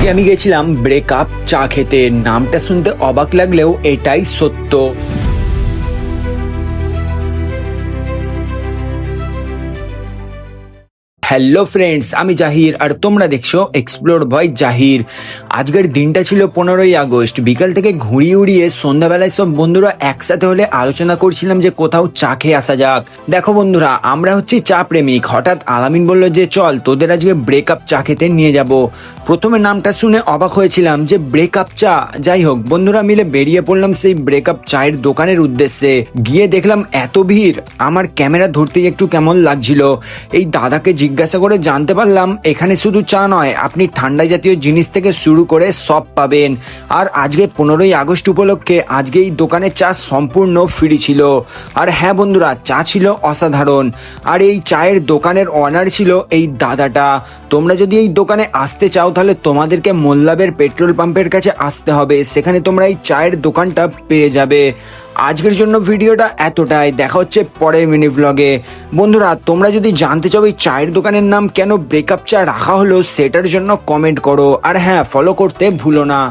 আজকে আমি গেছিলাম ব্রেকআপ চা খেতে। নামটা শুনতে অবাক লাগলেও এটাই সত্য। হ্যালো ফ্রেন্ডস, আমি জাহির আর তোমরা দেখছো এক্সপ্লোর বাই জাহির। আজকের দিনটা ছিল 15ই আগস্ট। বিকাল থেকে ঘুরিয়ে উড়িয়ে সন্ধ্যাবেলায় সব বন্ধুরা একসাথে হলে আলোচনা করছিলাম যে কোথাও চা খেয়ে আসা যাক। দেখো বন্ধুরা, আমরা হচ্ছি চা প্রেমিক। হঠাৎ আলামিন বলল যে চল তোদের আজকে ব্রেকআপ চা খেতে নিয়ে যাব। প্রথমে নামটা শুনে অবাক হয়েছিলাম যে ব্রেকআপ চা। যাই হোক, বন্ধুরা মিলে বেরিয়ে পড়লাম সেই ব্রেকআপ চায়ের দোকানের উদ্দেশ্যে। গিয়ে দেখলাম এত ভিড়, আমার ক্যামেরা ধরতেই একটু কেমন লাগছিল। এই দাদাকে জিজ্ঞাসা করে জানতে পারলাম এখানে শুধু চা নয়, আপনি ঠান্ডা জাতীয় জিনিস থেকে শুরু করে সব পাবেন। আর আজকে 15ই আগস্ট উপলক্ষে আজকে এই দোকানে চা সম্পূর্ণ ফ্রি ছিল। আর হ্যাঁ বন্ধুরা, চা ছিল অসাধারণ। আর এই চায়ের দোকানের অনার ছিল এই দাদাটা। তোমরা যদি এই দোকানে আসতে চাও তাহলে তোমাদেরকে মোল্লাবের পেট্রোল পাম্পের কাছে আসতে হবে, সেখানে তোমরা এই চায়ের দোকানটা পেয়ে যাবে। আজকের জন্য ভিডিওটা এতটাই। দেখা হচ্ছে পরের মিনি ব্লগে। বন্ধুরা, তোমরা যদি জানতে চাও এই চায়ের দোকানের নাম কেন ব্রেকআপ চা রাখা হলো, সেটার জন্য কমেন্ট করো। আর হ্যাঁ, ফলো করতে ভুলো না।